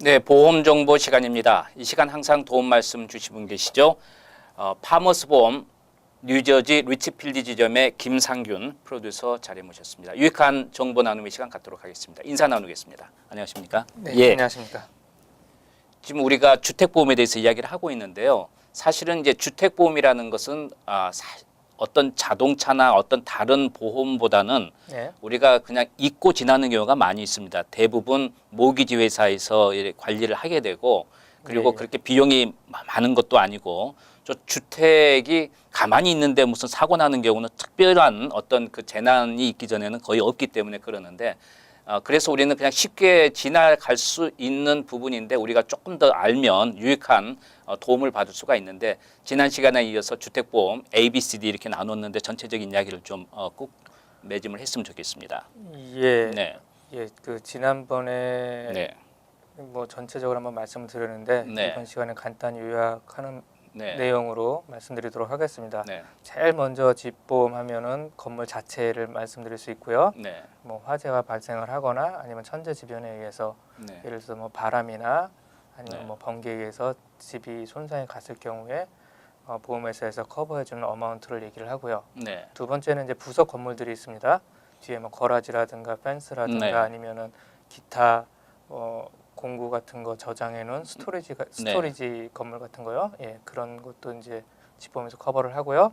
네, 보험 정보 시간입니다. 이 시간 항상 도움 말씀 주신 분 계시죠? 파머스 보험 뉴저지 리치필드 지점의 김상균 프로듀서 자리에 모셨습니다. 유익한 정보 나눔의 시간 갖도록 하겠습니다. 인사 나누겠습니다. 안녕하십니까? 네, 예. 안녕하십니까? 지금 우리가 주택보험에 대해서 이야기를 하고 있는데요. 사실은 이제 주택보험이라는 것은 어떤 자동차나 어떤 다른 보험보다는 네. 우리가 그냥 잊고 지나는 경우가 많이 있습니다. 대부분 모기지 회사에서 관리를 하게 되고 그리고 네. 그렇게 비용이 많은 것도 아니고 저 주택이 가만히 있는데 무슨 사고 나는 경우는 특별한 어떤 그 재난이 있기 전에는 거의 없기 때문에 그러는데 그래서 우리는 그냥 쉽게 지나갈 수 있는 부분인데 우리가 조금 더 알면 유익한 도움을 받을 수가 있는데 지난 시간에 이어서 주택보험 A, B, C, D 이렇게 나눴는데 전체적인 이야기를 좀 꼭 매짐을 했으면 좋겠습니다. 예. 네. 예, 그 지난번에 네. 뭐 전체적으로 한번 말씀을 드렸는데 네. 이번 시간에 간단히 요약하는 네. 내용으로 말씀드리도록 하겠습니다. 네. 제일 먼저 집보험 하면은 건물 자체를 말씀드릴 수 있고요. 네. 뭐 화재가 발생을 하거나 아니면 천재지변에 의해서 네. 예를 들어서 뭐 바람이나 아니면 네. 뭐 번개에 의해서 집이 손상이 갔을 경우에 보험회사에서 커버해주는 어마운트를 얘기를 하고요. 네. 두 번째는 이제 부속 건물들이 있습니다. 뒤에 뭐 거라지라든가 펜스라든가 네. 아니면은 기타 공구 같은 거 저장해 놓은 스토리지 건물 같은 거요. 예, 그런 것도 이제 집보험에서 커버를 하고요.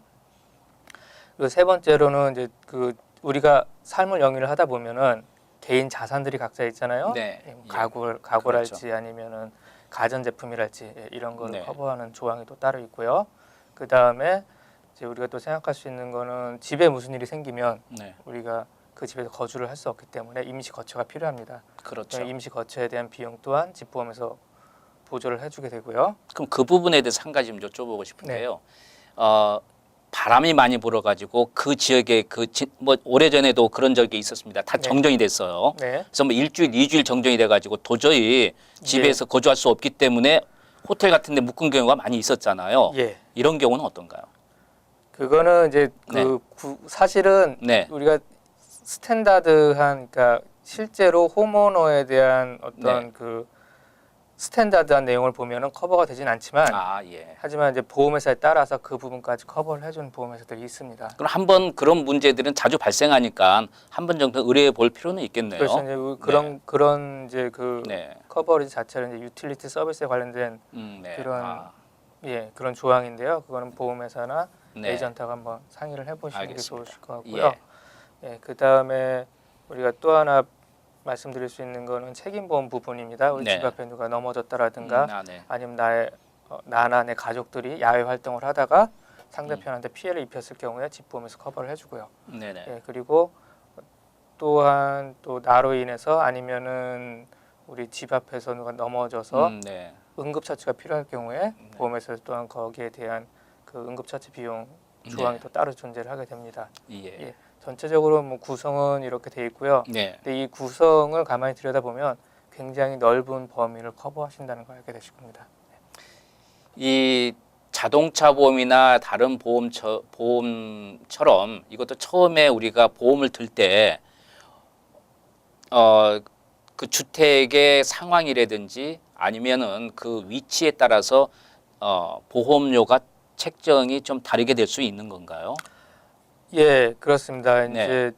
그리고 세 번째로는 이제 그 우리가 삶을 영위를 하다 보면은 개인 자산들이 각자 있잖아요. 네. 예, 뭐 예. 가구랄지 그렇죠. 아니면은 가전 제품이랄지 이런 거를 네. 커버하는 조항이 또 따로 있고요. 그 다음에 이제 우리가 또 생각할 수 있는 거는 집에 무슨 일이 생기면 네. 우리가 그 집에서 거주를 할 수 없기 때문에 임시 거처가 필요합니다. 그렇죠. 임시 거처에 대한 비용 또한 집보험에서 보조를 해주게 되고요. 그럼 그 부분에 대해서 한 가지 좀 여쭤보고 싶은데요. 바람이 많이 불어가지고 그 지역에 뭐 오래전에도 그런 적이 있었습니다. 다 네. 정정이 됐어요. 네, 그래서 뭐 일주일, 2주일 정정이 돼가지고 도저히 집에서 거주할 수 없기 때문에 호텔 같은 데 묵은 경우가 많이 있었잖아요. 예. 이런 경우는 어떤가요? 그거는 이제 사실은 네. 우리가 스탠다드한 그러니까 실제로 홈오너에 대한 어떤 네. 그 스탠다드한 내용을 보면은 커버가 되진 않지만 예. 하지만 이제 보험회사에 따라서 그 부분까지 커버를 해주는 보험회사들이 있습니다. 그럼 한번 그런 문제들은 자주 발생하니까 한 번 정도 의뢰해 볼 필요는 있겠네요. 그래서 이제 그런 이제 그 네. 커버리지 자체는 이제 유틸리티 서비스에 관련된 네. 그런 예 그런 조항인데요. 그거는 보험회사나 네. 에이전트하고 한번 상의를 해보시는 알겠습니다. 게 좋으실 것 같고요. 예, 그 다음에 우리가 또 하나 말씀드릴 수 있는 거는 책임보험 부분입니다. 우리 네. 집 앞에 누가 넘어졌다라든가 네. 아니면 나나 내 가족들이 야외 활동을 하다가 상대편한테 피해를 입혔을 경우에 집보험에서 커버를 해주고요. 네네. 예, 그리고 또한 또 나로 인해서 아니면은 우리 집 앞에서 누가 넘어져서 네. 응급처치가 필요할 경우에 보험에서 또한 거기에 대한 그 응급처치 비용 조항이 또 따로 존재를 하게 됩니다. 예. 예, 전체적으로 뭐 구성은 이렇게 돼 있고요. 네. 근데 이 구성을 가만히 들여다보면 굉장히 넓은 범위를 커버하신다는 걸 알게 되실 겁니다. 이 자동차 보험이나 다른 보험처럼 이것도 처음에 우리가 보험을 들 때 그 주택의 상황이라든지 아니면은 그 위치에 따라서 보험료가 책정이 좀 다르게 될 수 있는 건가요? 예, 그렇습니다. 네. 이제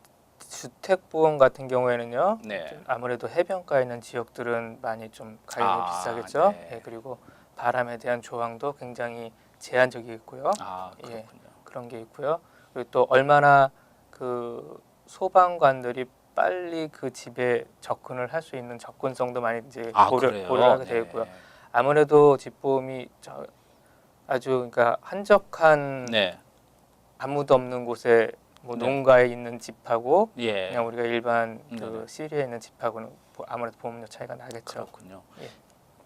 주택보험 같은 경우에는요. 네. 좀 아무래도 해변가에 있는 지역들은 많이 좀 가격이 비싸겠죠. 네. 예, 그리고 바람에 대한 조항도 굉장히 제한적이겠고요. 그렇군요. 예, 그런 게 있고요. 그리고 또 얼마나 그 소방관들이 빨리 그 집에 접근을 할 수 있는 접근성도 많이 이제 그래요? 고려하게 되어 있고요. 아무래도 집보험이 아주 그러니까 한적한 네. 아무도 없는 곳에 뭐 네. 농가에 있는 집하고 예. 그냥 우리가 일반 네. 그 시리에 있는 집하고는 아무래도 보험료 차이가 나겠죠. 그렇군요. 예.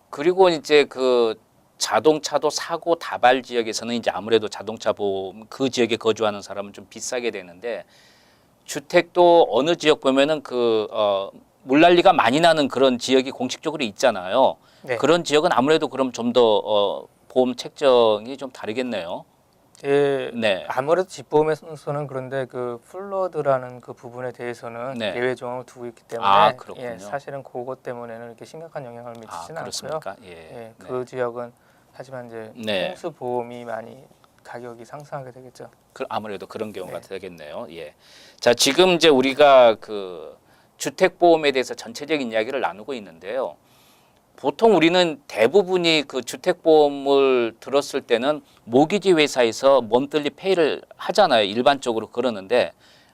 그리고 이제 그 자동차도 사고 다발 지역에서는 이제 아무래도 자동차 보험 그 지역에 거주하는 사람은 좀 비싸게 되는데 주택도 어느 지역 보면은 물난리가 많이 나는 그런 지역이 공식적으로 있잖아요. 네. 그런 지역은 아무래도 그럼 좀 더 보험 책정이 좀 다르겠네요. 예, 네. 아무래도 집보험에서는 그런데 그 플러드라는 그 부분에 대해서는 네. 예외 조항을 두고 있기 때문에 아, 그렇군요. 예, 사실은 그것 때문에는 이렇게 심각한 영향을 아, 미치지는 않고요. 그렇습니까? 예. 예, 네. 그 지역은 하지만 이제 네. 홍수 보험이 많이 가격이 상승하게 되겠죠. 아무래도 그런 경우가 네. 되겠네요. 예. 자, 지금 이제 우리가 그 주택 보험에 대해서 전체적인 이야기를 나누고 있는데요. 보통 우리는 대부분이 그 주택 보험을 들었을 때는 모기지 회사에서 먼들리 페이를 하잖아요. 일반적으로 그러는데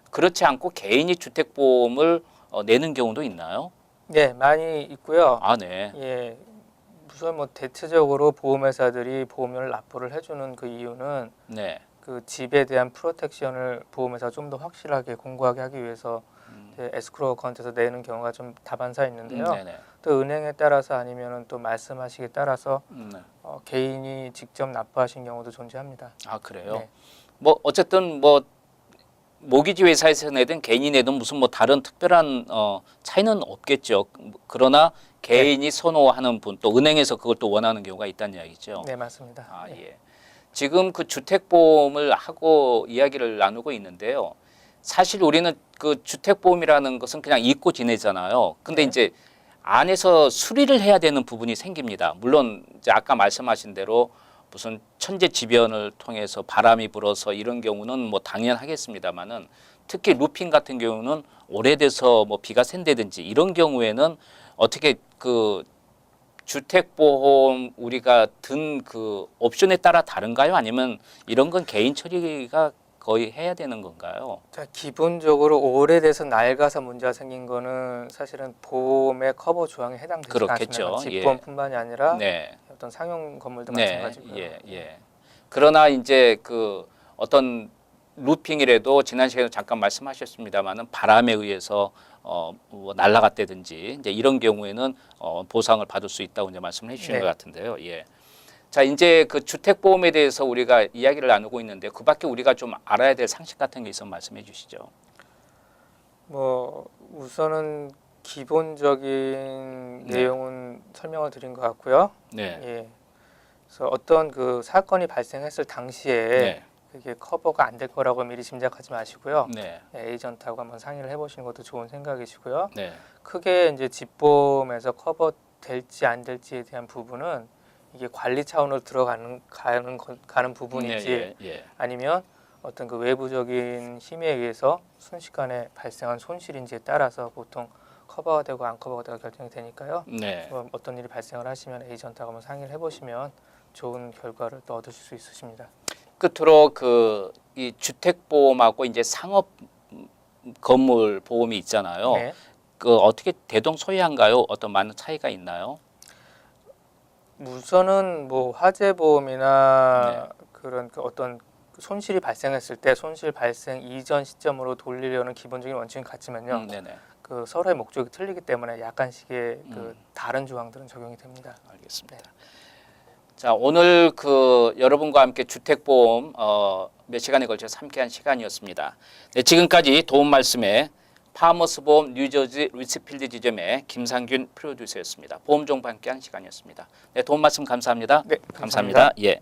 그렇지 않고 개인이 주택 보험을 내는 경우도 있나요? 네, 많이 있고요. 아, 네. 예, 우선 뭐 대체적으로 보험회사들이 보험료를 납부를 해주는 그 이유는 네. 그 집에 대한 프로텍션을 보험회사 좀 더 확실하게 공고하게 하기 위해서 이제 에스크로우 어카운트에서 내는 경우가 좀 다반사 있는데요. 네네. 또 은행에 따라서 아니면은 또 말씀하시기에 따라서 네. 개인이 직접 납부하신 경우도 존재합니다. 아, 그래요? 네. 뭐 어쨌든 뭐 모기지 회사에서 내든 개인이 내든 무슨 뭐 다른 특별한 차이는 없겠죠. 그러나 개인이 선호하는 분 또 은행에서 그걸 또 원하는 경우가 있다는 이야기죠. 네, 맞습니다. 아, 예. 예. 지금 그 주택보험을 하고 이야기를 나누고 있는데요. 사실 우리는 그 주택보험이라는 것은 그냥 잊고 지내잖아요. 근데 네. 이제 안에서 수리를 해야 되는 부분이 생깁니다. 물론 이제 아까 말씀하신 대로 무슨 천재지변을 통해서 바람이 불어서 이런 경우는 뭐 당연하겠습니다만은 특히 루핑 같은 경우는 오래돼서 뭐 비가 샌다든지 이런 경우에는 어떻게 그 주택보험 우리가 든 그 옵션에 따라 다른가요? 아니면 이런 건 개인 처리가 거의 해야 되는 건가요? 자, 기본적으로 오래돼서 낡아서 문제가 생긴 거는 사실은 보험의 커버 조항에 해당되지 그렇겠죠. 않습니다. 집보험뿐만이 아니라 네, 어떤 상용 건물도 네, 마찬가지고요. 예, 예. 그러나 이제 그 어떤 루핑이라도 지난 시간에 잠깐 말씀하셨습니다만은 바람에 의해서 뭐 날아갔다든지 이제 이런 경우에는 보상을 받을 수 있다고 이제 말씀을 해주신 네. 것 같은데요. 예. 자, 이제 그 주택 보험에 대해서 우리가 이야기를 나누고 있는데 그밖에 우리가 좀 알아야 될 상식 같은 게 있으면 말씀해 주시죠. 뭐 우선은 기본적인 네. 내용은 설명을 드린 것 같고요. 네. 예. 그래서 어떤 그 사건이 발생했을 당시에 네. 그게 커버가 안 될 거라고 미리 짐작하지 마시고요. 네. 예, 에이전트하고 한번 상의를 해보시는 것도 좋은 생각이시고요. 네. 크게 이제 집보험에서 커버 될지 안 될지에 대한 부분은 이게 관리 차원으로 가는 부분이지 예, 예. 아니면 어떤 그 외부적인 힘에 의해서 순식간에 발생한 손실인지에 따라서 보통 커버가 되고 안 커버가 되고 결정이 되니까요. 네. 어떤 일이 발생을 하시면 에이전트하고 한번 상의를 해보시면 좋은 결과를 또 얻으실 수 있으십니다. 끝으로 그 이 주택 보험하고 이제 상업 건물 보험이 있잖아요. 네. 그 어떻게 대동소이한가요? 어떤 많은 차이가 있나요? 우선은 뭐 화재 보험이나 그런 그 어떤 손실이 발생했을 때 손실 발생 이전 시점으로 돌리려는 기본적인 원칙은 같지만요. 네네. 그 서로의 목적이 틀리기 때문에 약간씩의 그 다른 조항들은 적용이 됩니다. 알겠습니다. 자, 오늘 그 여러분과 함께 주택보험 몇 시간에 걸쳐서 함께한 시간이었습니다. 네, 지금까지 도움 말씀에 파머스 보험 뉴저지 리츠필드 지점의 김상균 프로듀서였습니다. 보험 정보 함께한 시간이었습니다. 네, 도움 말씀 감사합니다. 네, 감사합니다. 예.